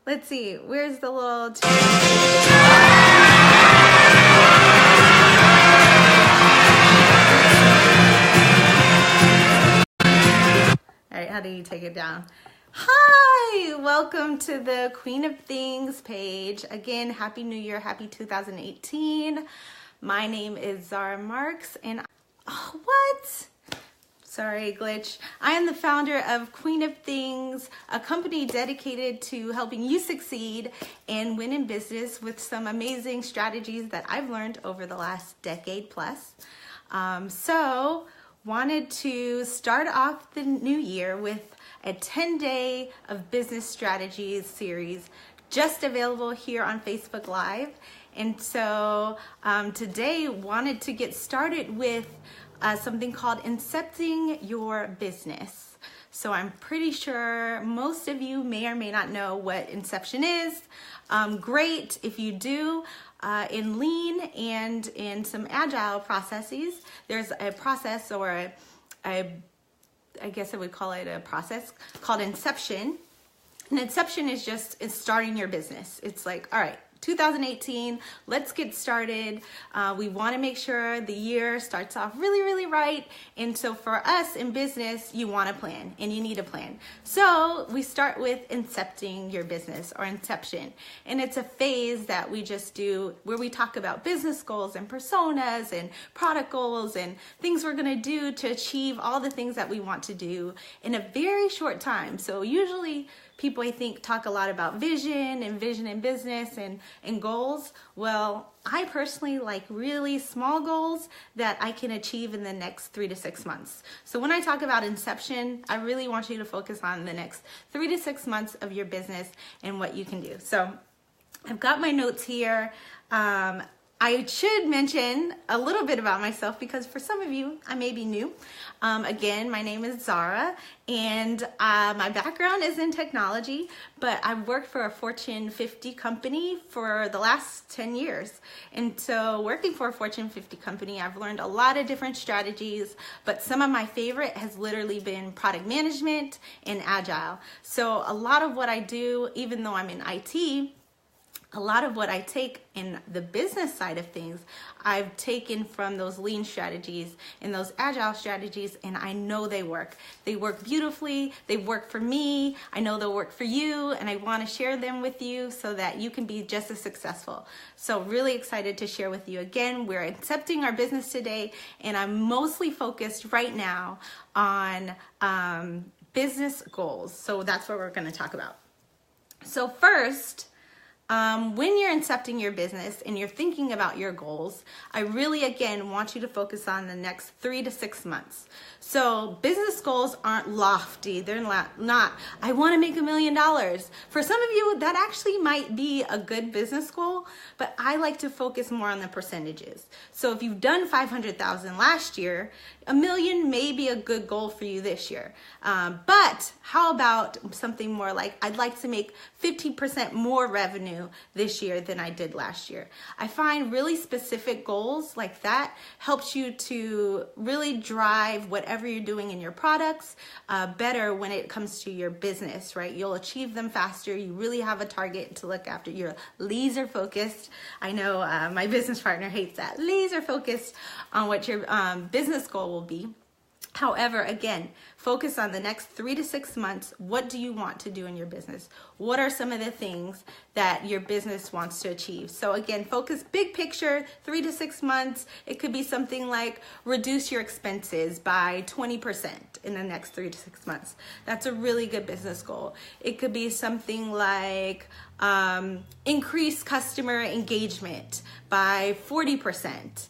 Let's see, where's the little... All right, how do you take it down? Hi, welcome to the Queen of Things page. Again, Happy New Year, Happy 2018. My name is Zara Marks, and Sorry, glitch. I am the founder of Queen of Things, a company dedicated to helping you succeed and win in business with some amazing strategies that I've learned over the last decade plus. So wanted to start off the new year with a 10-day of business strategies series just available here on Facebook Live. And so today wanted to get started with something called Incepting Your Business. So I'm pretty sure most of you may or may not know what Inception is. Great if you do. In Lean and in some Agile processes, there's a process, or I guess I would call it a process called Inception. And Inception is just starting your business. It's like, all right, 2018, let's get started. We want to make sure the year starts off really, really right. And so for us in business, you want a plan and you need a plan. So we start with Incepting Your Business, or Inception. And it's a phase that we just do where we talk about business goals and personas and product goals and things we're going to do to achieve all the things that we want to do in a very short time. So usually people, I think, talk a lot about vision in business and goals. Well, I personally like really small goals that I can achieve in the next 3 to 6 months. So when I talk about Inception, I really want you to focus on the next 3 to 6 months of your business and what you can do. So I've got my notes here. I should mention a little bit about myself because for some of you, I may be new. Again, my name is Zara, and my background is in technology, but I've worked for a Fortune 50 company for the last 10 years. And so working for a Fortune 50 company, I've learned a lot of different strategies, but some of my favorite has literally been product management and Agile. So a lot of what I do, even though I'm in IT, a lot of what I take in the business side of things, I've taken from those lean strategies and those agile strategies, and I know they work. They work beautifully. They work for me. I know they'll work for you, and I want to share them with you so that you can be just as successful. So really excited to share with you. Again, we're accepting our business today, and I'm mostly focused right now on business goals. So that's what we're going to talk about. So first, when you're incepting your business and you're thinking about your goals, I really, again, want you to focus on the next 3 to 6 months. So business goals aren't lofty. They're not, I want to make $1 million. For some of you, that actually might be a good business goal, but I like to focus more on the percentages. So if you've done 500,000 last year, $1 million may be a good goal for you this year. But how about something more like, I'd like to make 50% more revenue this year than I did last year. I find really specific goals like that helps you to really drive whatever you're doing in your products better when it comes to your business, right? You'll achieve them faster. You really have a target to look after. You're laser focused. I know my business partner hates that. Laser focused on what your business goal will be. However, again, focus on the next 3 to 6 months. What do you want to do in your business? What are some of the things that your business wants to achieve? So again, focus big picture, 3 to 6 months. It could be something like reduce your expenses by 20% in the next 3 to 6 months. That's a really good business goal. It could be something like increase customer engagement by 40%.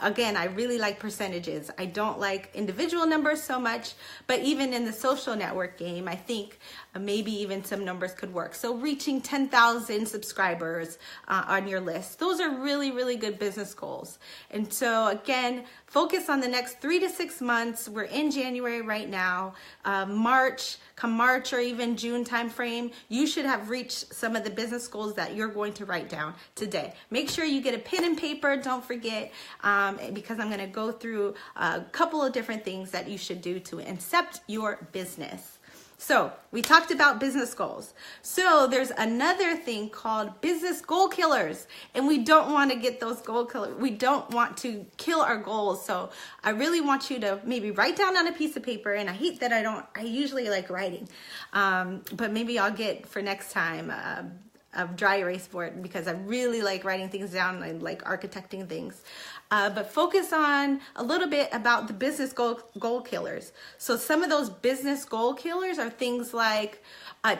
Again, I really like percentages. I don't like individual numbers so much, but even in the social network game, I think maybe even some numbers could work. So reaching 10,000 subscribers on your list. Those are really, really good business goals. And so again, focus on the next 3 to 6 months. We're in January right now. Come March or even June timeframe, you should have reached some of the business goals that you're going to write down today. Make sure you get a pen and paper, don't forget, because I'm gonna go through a couple of different things that you should do to incept your business. So we talked about business goals. So there's another thing called business goal killers, and we don't want to get those goal killers. We don't want to kill our goals. So I really want you to maybe write down on a piece of paper, and I hate that I usually like writing, but maybe I'll get for next time a dry erase board, because I really like writing things down. I like architecting things. But focus on a little bit about the business goal killers. So some of those business goal killers are things like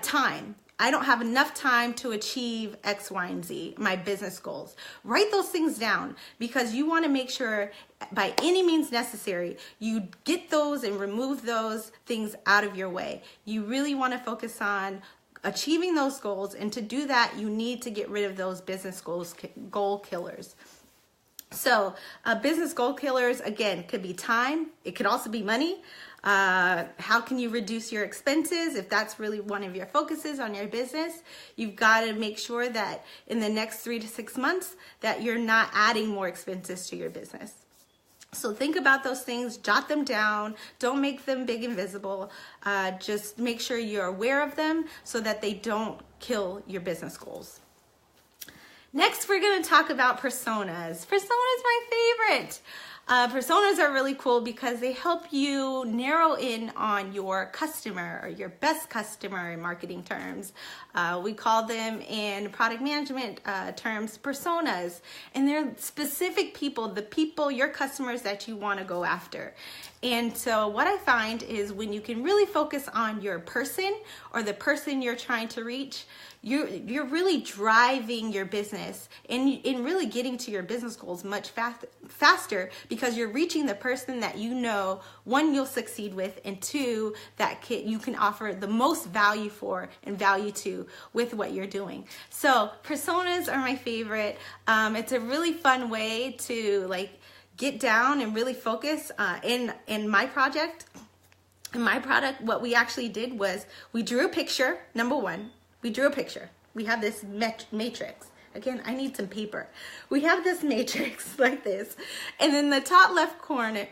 time. I don't have enough time to achieve X, Y, and Z, my business goals. Write those things down, because you want to make sure by any means necessary, you get those and remove those things out of your way. You really want to focus on achieving those goals, and to do that, you need to get rid of those business goal killers. So business goal killers, again, could be time. It could also be money. How can you reduce your expenses? If that's really one of your focuses on your business, you've got to make sure that in the next 3 to 6 months that you're not adding more expenses to your business. So think about those things, jot them down, don't make them big and visible. Just make sure you're aware of them so that they don't kill your business goals. Next, we're going to talk about personas. Personas are my favorite. Personas are really cool because they help you narrow in on your customer, or your best customer in marketing terms. We call them in product management terms personas, and they're specific people, your customers that you want to go after. And so what I find is when you can really focus on your person, or the person you're trying to reach, you're really driving your business and really getting to your business goals much faster, because you're reaching the person that you know, one, you'll succeed with, and two, that you can offer the most value for and value to with what you're doing. So personas are my favorite. It's a really fun way to get down and really focus. In my project, in my product, what we actually did was we drew a picture. Number one, we drew a picture. We have this matrix. Again, I need some paper. We have this matrix like this. And in the top left corner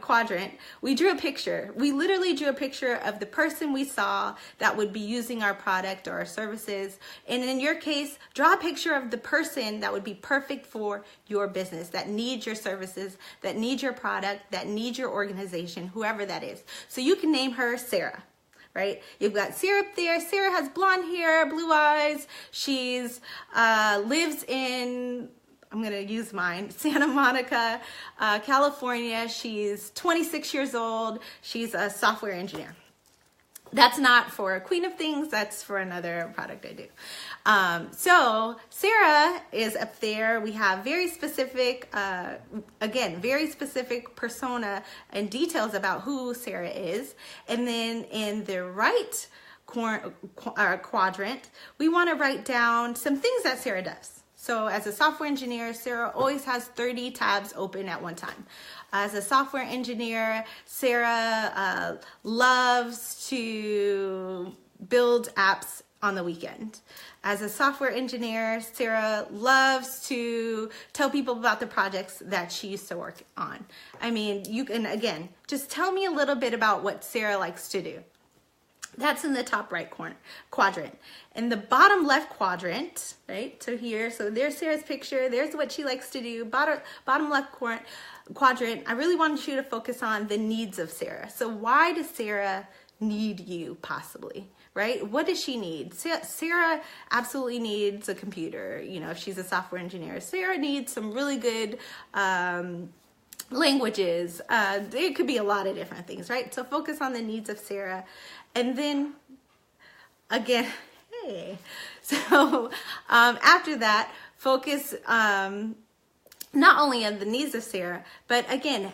quadrant, we drew a picture. We literally drew a picture of the person we saw that would be using our product or our services. And in your case, draw a picture of the person that would be perfect for your business, that needs your services, that needs your product, that needs your organization, whoever that is. So you can name her Sarah. Right? You've got Sarah up there. Sarah has blonde hair, blue eyes. She's lives in, I'm going to use mine, Santa Monica, California. She's 26 years old. She's a software engineer. That's not for Queen of Things. That's for another product I do. So Sarah is up there. We have very specific, very specific persona and details about who Sarah is. And then in the right quadrant, we want to write down some things that Sarah does. So as a software engineer, Sarah always has 30 tabs open at one time. As a software engineer, Sarah loves to build apps on the weekend. As a software engineer, Sarah loves to tell people about the projects that she used to work on. I mean, you can, again, just tell me a little bit about what Sarah likes to do. That's in the top right quadrant. In the bottom left quadrant, right? So there's Sarah's picture. There's what she likes to do. Bottom left quadrant, I really wanted you to focus on the needs of Sarah. So why does Sarah need you possibly, right? What does she need? Sarah absolutely needs a computer. You know, if she's a software engineer, Sarah needs some really good languages. It could be a lot of different things, right? So focus on the needs of Sarah. And then again, so after that, focus not only on the needs of Sarah, but again,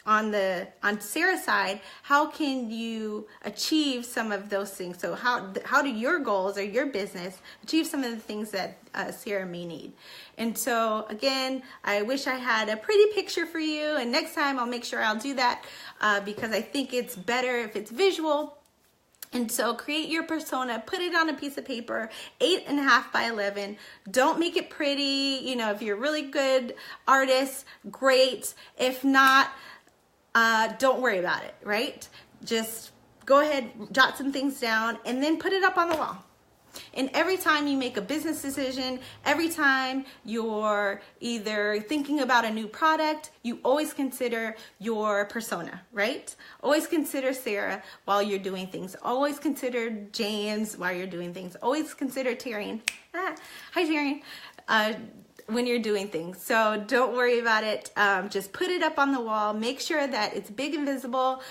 on Sarah's side, how can you achieve some of those things? So how do your goals or your business achieve some of the things that Sarah may need? And so again, I wish I had a pretty picture for you, and next time I'll make sure I'll do that because I think it's better if it's visual. And so create your persona, put it on a piece of paper, 8.5 by 11. Don't make it pretty. You know, if you're a really good artist, great. If not, don't worry about it, right? Just go ahead, jot some things down, and then put it up on the wall. And every time you make a business decision, every time you're either thinking about a new product, you always consider your persona, right? Always consider Sarah while you're doing things. Always consider James while you're doing things. Always consider Taryn. Hi, Taryn. When you're doing things. So don't worry about it. Just put it up on the wall. Make sure that it's big and visible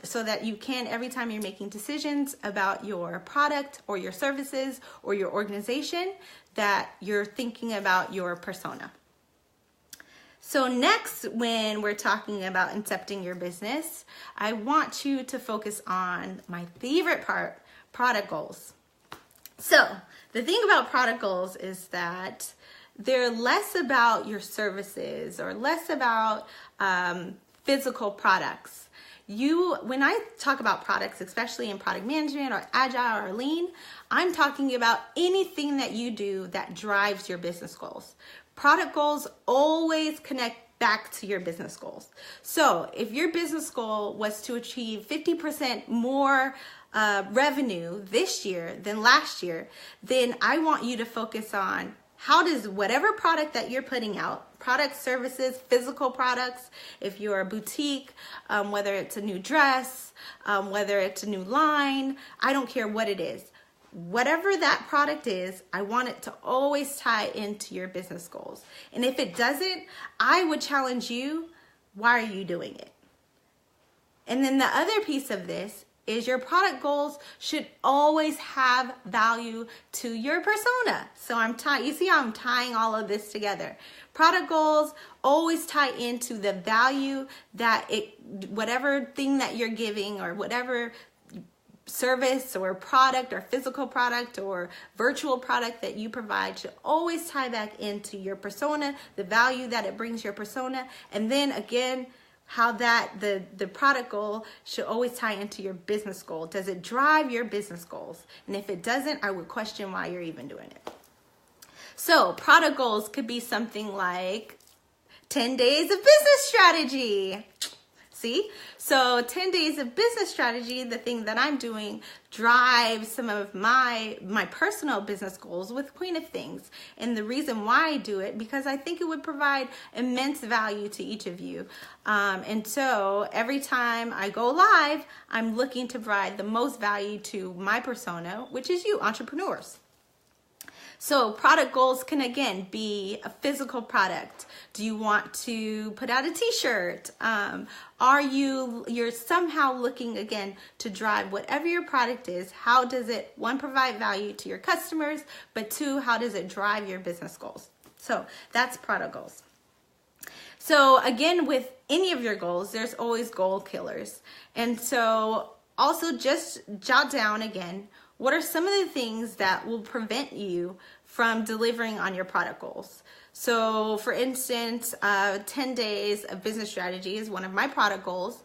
so that you can, every time you're making decisions about your product or your services or your organization, that you're thinking about your persona. So next, when we're talking about incepting your business, I want you to focus on my favorite part, product goals. So the thing about product goals is that they're less about your services or less about physical products. When I talk about products, especially in product management or agile or lean, I'm talking about anything that you do that drives your business goals. Product goals always connect back to your business goals. So if your business goal was to achieve 50% more revenue this year than last year, then I want you to focus on how does whatever product that you're putting out, products, services, physical products, if you're a boutique, whether it's a new dress, whether it's a new line, I don't care what it is. Whatever that product is, I want it to always tie into your business goals. And if it doesn't, I would challenge you, why are you doing it? And then the other piece of this is your product goals should always have value to your persona. So you see how I'm tying all of this together. Product goals always tie into the value that whatever thing that you're giving or whatever service or product or physical product or virtual product that you provide should always tie back into your persona, the value that it brings your persona. And then again, how the product goal should always tie into your business goal. Does it drive your business goals? And if it doesn't, I would question why you're even doing it. So product goals could be something like 10 days of business strategy. See? So 10 days of business strategy, the thing that I'm doing, drives some of my personal business goals with Queen of Things. And the reason why I do it, because I think it would provide immense value to each of you. And so every time I go live, I'm looking to provide the most value to my persona, which is you, entrepreneurs. So product goals can again be a physical product. Do you want to put out a t-shirt? You're somehow looking again to drive whatever your product is. How does it, one, provide value to your customers, but two, how does it drive your business goals? So that's product goals. So again, with any of your goals, there's always goal killers. And so also just jot down again, what are some of the things that will prevent you from delivering on your product goals? So for instance, 10 days of business strategy is one of my product goals.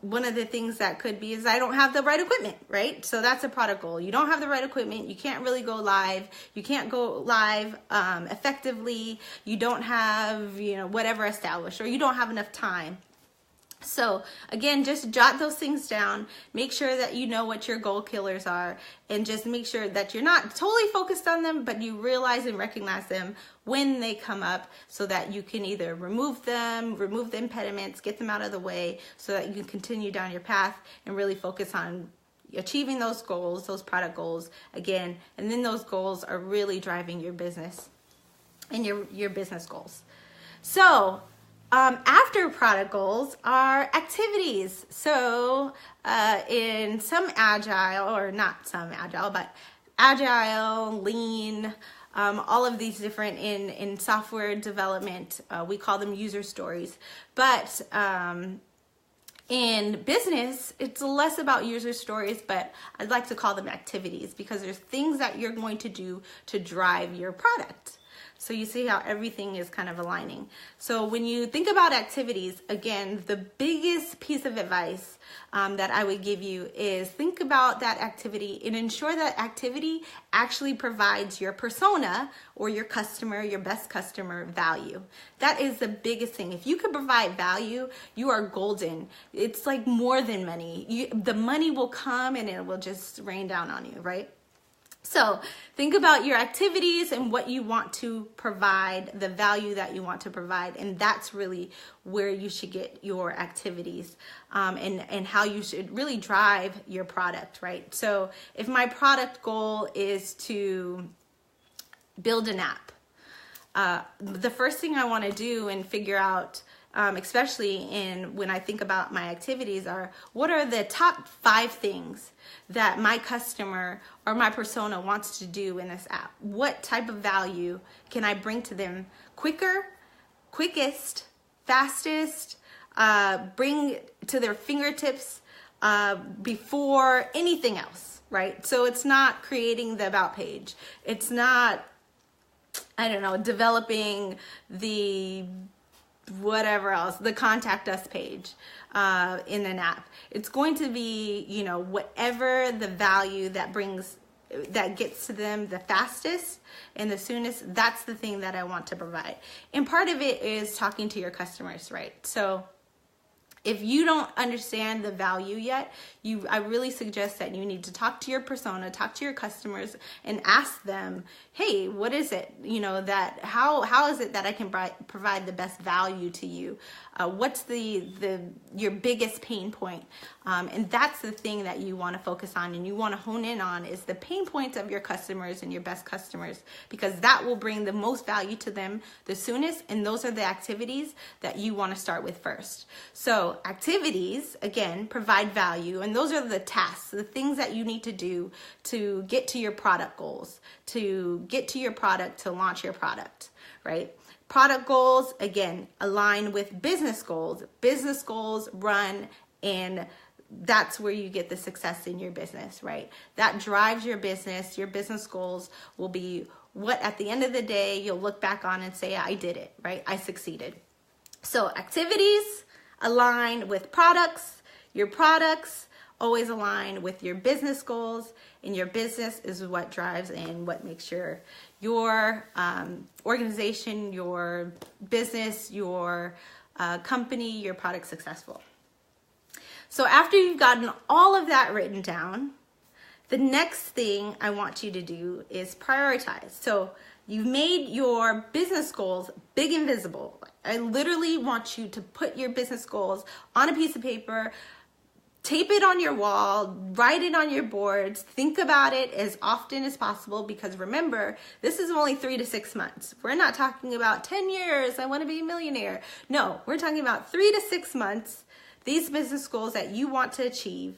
One of the things that could be is I don't have the right equipment, right? So that's a product goal. You don't have the right equipment. You can't really go live. You can't go live effectively. You don't have, whatever established, or you don't have enough time. So again, just jot those things down, make sure that you know what your goal killers are, and just make sure that you're not totally focused on them, but you realize and recognize them when they come up so that you can either remove the impediments, get them out of the way so that you can continue down your path and really focus on achieving those goals, those product goals again. And then those goals are really driving your business and your business goals. So after product goals are activities. So in some agile, or not some agile, but agile, lean, all of these different in software development, we call them user stories. But in business, it's less about user stories, but I'd like to call them activities because there's things that you're going to do to drive your product. So you see how everything is kind of aligning. So when you think about activities, again, the biggest piece of advice that I would give you is think about that activity and ensure that activity actually provides your persona or your customer, your best customer, value. That is the biggest thing. If you can provide value, you are golden. It's like more than money. The money will come and it will just rain down on you, right? So think about your activities and what you want to provide, the value that you want to provide, and that's really where you should get your activities and how you should really drive your product, right? So if my product goal is to build an app, the first thing I want to do and figure out, especially when I think about my activities, are what are the top 5 things that my customer or my persona wants to do in this app? What type of value can I bring to them quicker, quickest, fastest, bring to their fingertips before anything else, right? So it's not creating the about page. It's not, I don't know, developing the whatever else, the contact us page in an app. It's going to be, whatever the value that gets to them the fastest and the soonest. That's the thing that I want to provide. And part of it is talking to your customers, right? So if you don't understand the value yet, I really suggest that you need to talk to your persona, talk to your customers, and ask them, hey, what is it? How is it that I can provide the best value to you? What's your biggest pain point? And that's the thing that you want to focus on and you want to hone in on, is the pain points of your customers and your best customers, because that will bring the most value to them the soonest, and those are the activities that you want to start with first. So activities, again, provide value, and those are the tasks, the things that you need to do to get to your product goals, to get to your product, to launch your product, right? Product goals, again, align with business goals. Business goals run, and that's where you get the success in your business, right? That drives your business. Your business goals will be what at the end of the day you'll look back on and say, I did it, right? I succeeded. So activities align with products. Your products always align with your business goals, and your business is what drives and what makes your organization, your business, your company, your product successful. So after you've gotten all of that written down, the next thing I want you to do is prioritize. So you've made your business goals big and visible. I literally want you to put your business goals on a piece of paper, tape it on your wall, write it on your boards, think about it as often as possible, because remember, this is only 3 to 6 months. We're not talking about 10 years, I want to be a millionaire. No, we're talking about 3 to 6 months, these business goals that you want to achieve.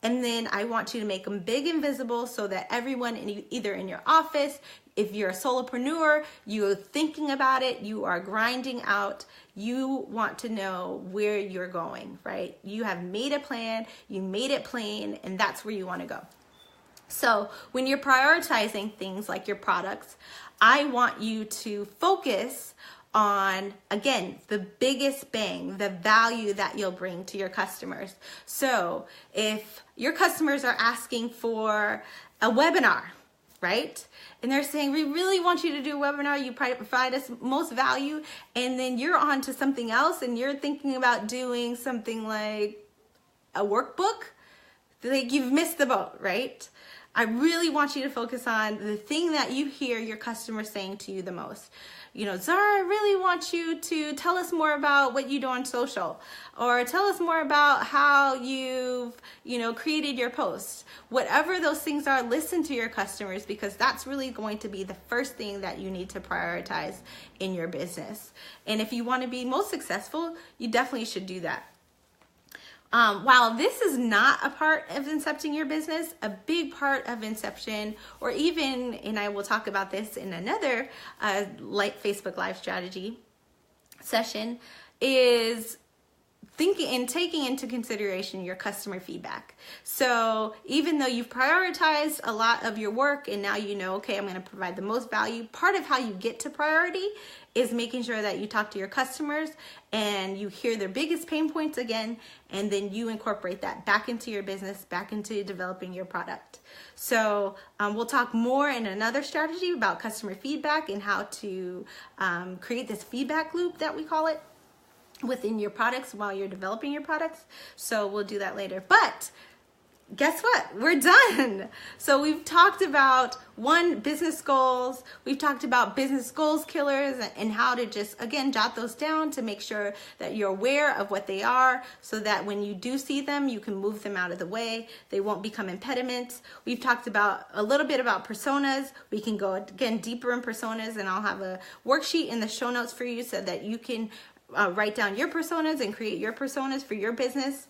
And then I want you to make them big and visible so that everyone, either in your office, if you're a solopreneur, you're thinking about it, you are grinding out, you want to know where you're going, right? You have made a plan, you made it plain, and that's where you want to go. So when you're prioritizing things like your products, I want you to focus on, again, the biggest bang, the value that you'll bring to your customers. So if your customers are asking for a webinar, right? And they're saying, we really want you to do a webinar, you provide us most value, and then you're on to something else and you're thinking about doing something like a workbook, like you've missed the boat, right? I really want you to focus on the thing that you hear your customers saying to you the most. Zara, I really want you to tell us more about what you do on social, or tell us more about how you've, created your posts. Whatever those things are, listen to your customers, because that's really going to be the first thing that you need to prioritize in your business. And if you want to be most successful, you definitely should do that. While this is not a part of Incepting Your Business, a big part of Inception, or even, and I will talk about this in another Facebook Live strategy session, is thinking and taking into consideration your customer feedback. So even though you've prioritized a lot of your work and now you know, okay, I'm going to provide the most value, part of how you get to priority is making sure that you talk to your customers and you hear their biggest pain points again, and then you incorporate that back into your business, back into developing your product. So we'll talk more in another strategy about customer feedback and how to create this feedback loop that we call it within your products while you're developing your products. So we'll do that later. But guess what? We're done. So we've talked about business goals. We've talked about business goals killers and how to just, again, jot those down to make sure that you're aware of what they are so that when you do see them, you can move them out of the way. They won't become impediments. We've talked about a little bit about personas. We can go, again, deeper in personas, and I'll have a worksheet in the show notes for you so that you can write down your personas and create your personas for your business.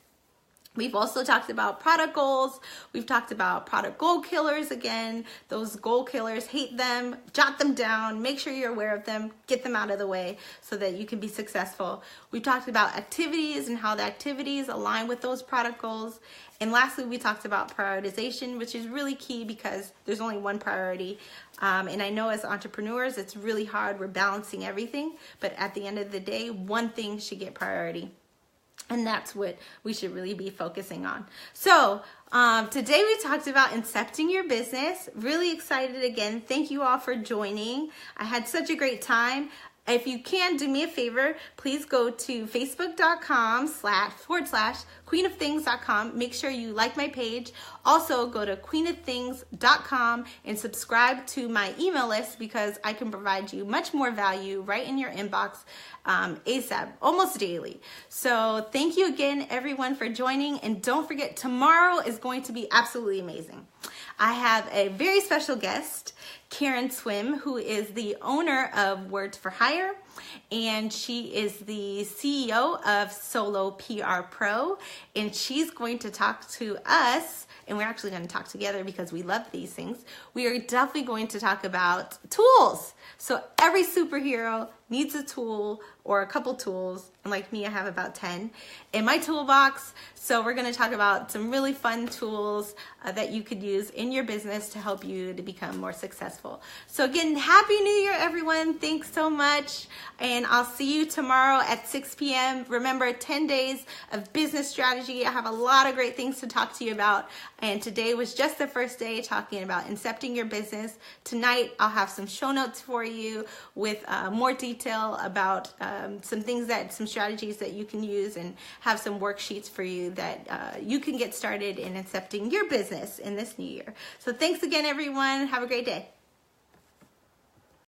We've also talked about product goals. We've talked about product goal killers again. Those goal killers, hate them, jot them down, make sure you're aware of them, get them out of the way so that you can be successful. We've talked about activities and how the activities align with those product goals. And lastly, we talked about prioritization, which is really key because there's only one priority. And I know as entrepreneurs, it's really hard. We're balancing everything. But at the end of the day, one thing should get priority. And that's what we should really be focusing on. So today we talked about Incepting Your Business. Really excited again. Thank you all for joining. I had such a great time. If you can, do me a favor, please go to facebook.com/queenofthings.com. Make sure you like my page. Also, go to queenofthings.com and subscribe to my email list because I can provide you much more value right in your inbox ASAP, almost daily. So thank you again, everyone, for joining. And don't forget, tomorrow is going to be absolutely amazing. I have a very special guest, Karen Swim, who is the owner of Words for Hire, and she is the CEO of Solo PR Pro, and she's going to talk to us, and we're actually going to talk together because we love these things. We are definitely going to talk about tools. So every superhero needs a tool or a couple tools, and like me, I have about 10 in my toolbox. So we're going to talk about some really fun tools that you could use in your business to help you to become more successful. So again, Happy New Year, everyone. Thanks so much. And I'll see you tomorrow at 6 p.m. Remember, 10 days of business strategy. I have a lot of great things to talk to you about. And today was just the first day talking about Incepting Your Business. Tonight, I'll have some show notes for you with more detail about some strategies that you can use, and have some worksheets for you that you can get started in Incepting Your Business in this new year. So thanks again, everyone. Have a great day.